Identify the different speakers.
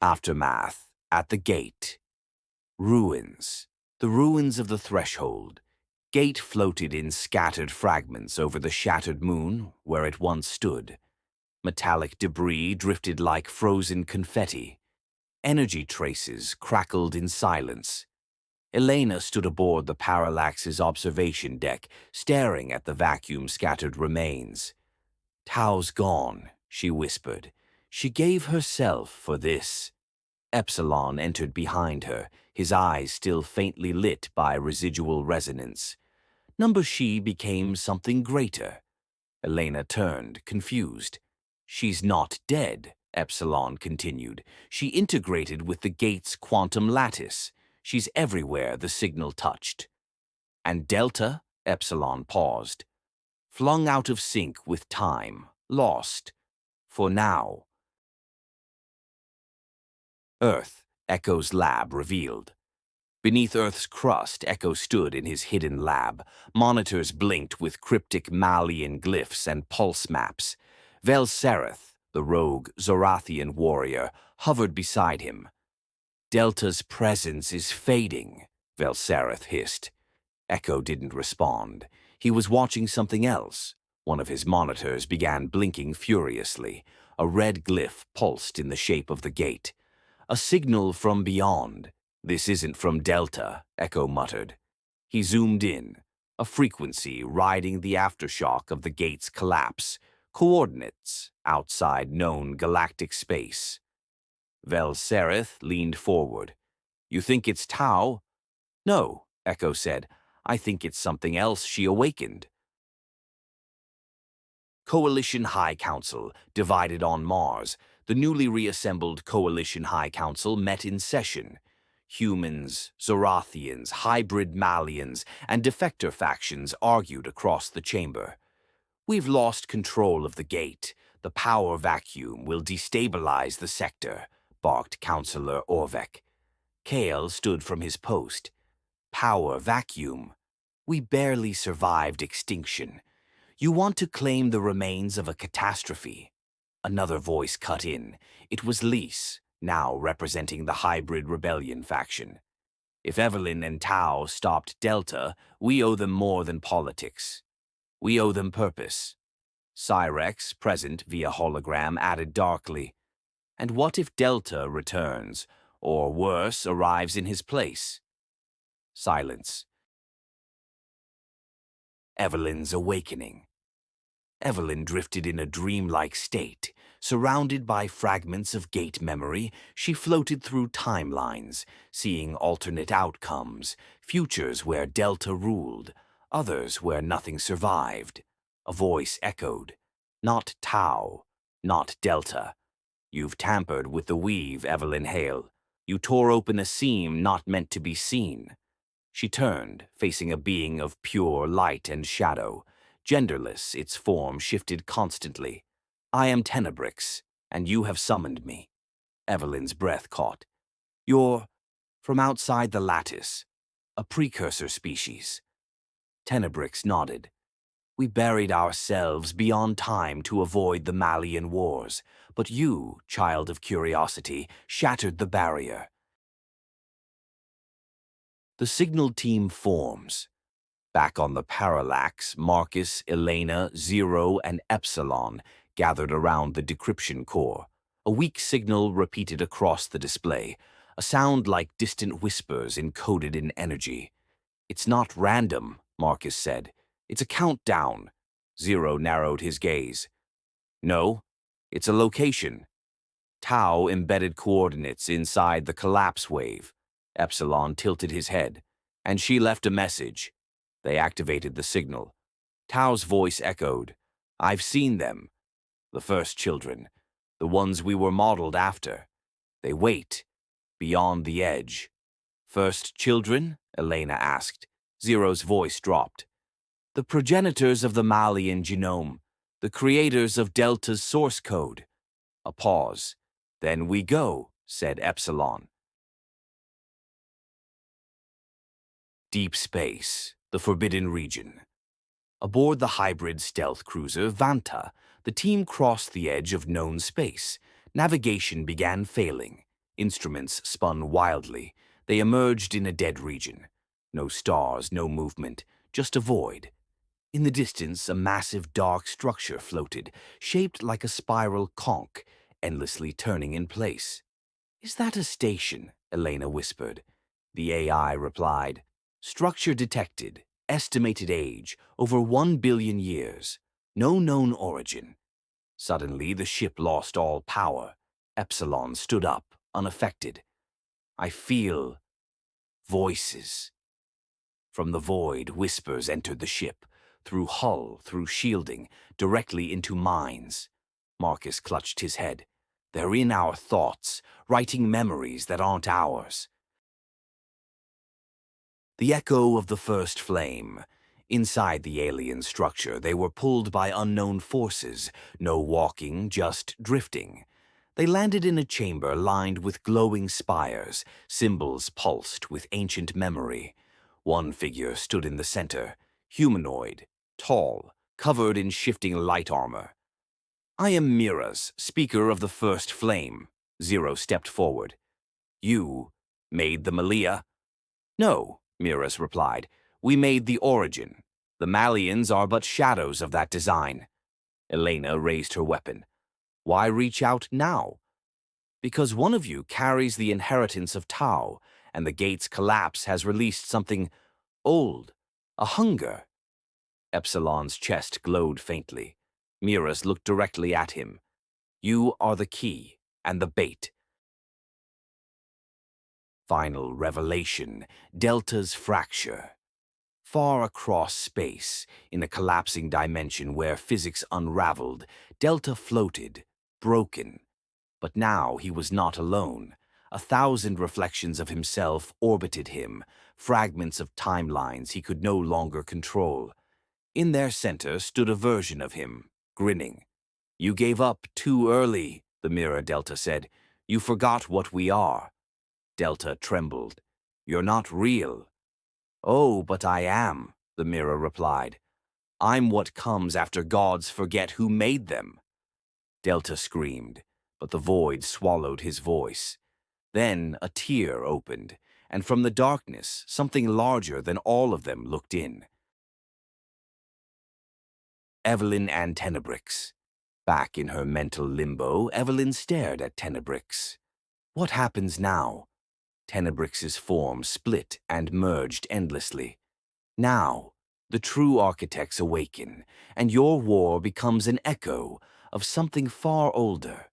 Speaker 1: Aftermath. At the gate. Ruins. The ruins of the threshold. Gate floated in scattered fragments over the shattered moon where it once stood. Metallic debris drifted like frozen confetti. Energy traces crackled in silence. Elena stood aboard the Parallax's observation deck, staring at the vacuum-scattered remains. "Tau's gone," she whispered. "She gave herself for this." Epsilon entered behind her, his eyes still faintly lit by residual resonance. Number She became something greater. Elena turned, confused. "She's not dead," Epsilon continued. "She integrated with the gate's quantum lattice. She's everywhere the signal touched." "And Delta?" Epsilon paused. "Flung out of sync with time, lost. For now." Earth, Echo's lab revealed. Beneath Earth's crust, Echo stood in his hidden lab. Monitors blinked with cryptic Malien glyphs and pulse maps. Velsereth, the rogue Zorathian warrior, hovered beside him. "Delta's presence is fading," Velsereth hissed. Echo didn't respond. He was watching something else. One of his monitors began blinking furiously. A red glyph pulsed in the shape of the gate. "A signal from beyond. This isn't from Delta," Echo muttered. He zoomed in, a frequency riding the aftershock of the gate's collapse, coordinates outside known galactic space. Velsereth leaned forward. "You think it's Tau?" "No," Echo said. "I think it's something else she awakened." Coalition High Council, divided on Mars. The newly reassembled Coalition High Council met in session. Humans, Zorathians, hybrid Maliens, and defector factions argued across the chamber. "We've lost control of the gate. The power vacuum will destabilize the sector," barked Councillor Orvek. Kale stood from his post. "Power vacuum? We barely survived extinction. You want to claim the remains of a catastrophe?" Another voice cut in. It was Lise, now representing the hybrid rebellion faction. "If Evelyn and Tau stopped Delta, we owe them more than politics. We owe them purpose." Cyrex, present via hologram, added darkly, "And what if Delta returns, or worse, arrives in his place?" Silence. Evelyn's awakening. Evelyn drifted in a dreamlike state. Surrounded by fragments of gate memory, she floated through timelines, seeing alternate outcomes, futures where Delta ruled, others where nothing survived. A voice echoed, "Not Tau, not Delta. You've tampered with the weave, Evelyn Hale. You tore open a seam not meant to be seen." She turned, facing a being of pure light and shadow. Genderless, its form shifted constantly. "I am Tenebrix, and you have summoned me." Evelyn's breath caught. "You're from outside the lattice, a precursor species." Tenebrix nodded. "We buried ourselves beyond time to avoid the Malien wars, but you, child of curiosity, shattered the barrier." The signal team forms. Back on the Parallax, Marcus, Elena, Zero, and Epsilon gathered around the decryption core. A weak signal repeated across the display, a sound like distant whispers encoded in energy. "It's not random," Marcus said. "It's a countdown." Zero narrowed his gaze. "No, it's a location. Tau embedded coordinates inside the collapse wave." Epsilon tilted his head. "And she left a message." They activated the signal. Tau's voice echoed. "I've seen them. The first children. The ones we were modeled after. They wait. Beyond the edge." "First children?" Elena asked. Zero's voice dropped. "The progenitors of the Malien genome. The creators of Delta's source code." A pause. "Then we go," said Epsilon. Deep space, the forbidden region. Aboard the hybrid stealth cruiser Vanta, the team crossed the edge of known space. Navigation began failing. Instruments spun wildly. They emerged in a dead region. No stars, no movement, just a void. In the distance, a massive dark structure floated, shaped like a spiral conch, endlessly turning in place. "Is that a station?" Elena whispered. The AI replied, "Structure detected. Estimated age, over 1 billion years. No known origin." Suddenly, the ship lost all power. Epsilon stood up, unaffected. "I feel voices." From the void, whispers entered the ship, through hull, through shielding, directly into minds. Marcus clutched his head. "They're in our thoughts, writing memories that aren't ours." The echo of the first flame. Inside the alien structure, they were pulled by unknown forces, no walking, just drifting. They landed in a chamber lined with glowing spires, symbols pulsed with ancient memory. One figure stood in the center, humanoid, tall, covered in shifting light armor. "I am Miraz, speaker of the first flame." Zero stepped forward. "You made the Malia?" "No," Miraz replied. "We made the origin. The Maliens are but shadows of that design." Elena raised her weapon. "Why reach out now?" "Because one of you carries the inheritance of Tau, and the gate's collapse has released something old, a hunger." Epsilon's chest glowed faintly. Miraz looked directly at him. "You are the key, and the bait." Final revelation, Delta's fracture. Far across space, in a collapsing dimension where physics unraveled, Delta floated, broken. But now he was not alone. 1,000 reflections of himself orbited him, fragments of timelines he could no longer control. In their center stood a version of him, grinning. "You gave up too early," the mirror Delta said. "You forgot what we are." Delta trembled. "You're not real." "Oh, but I am," the mirror replied. "I'm what comes after gods forget who made them." Delta screamed, but the void swallowed his voice. Then a tear opened, and from the darkness, something larger than all of them looked in. Evelyn and Tenebrix. Back in her mental limbo, Evelyn stared at Tenebrix. "What happens now?" Tenebrix's form split and merged endlessly. "Now, the true architects awaken, and your war becomes an echo of something far older,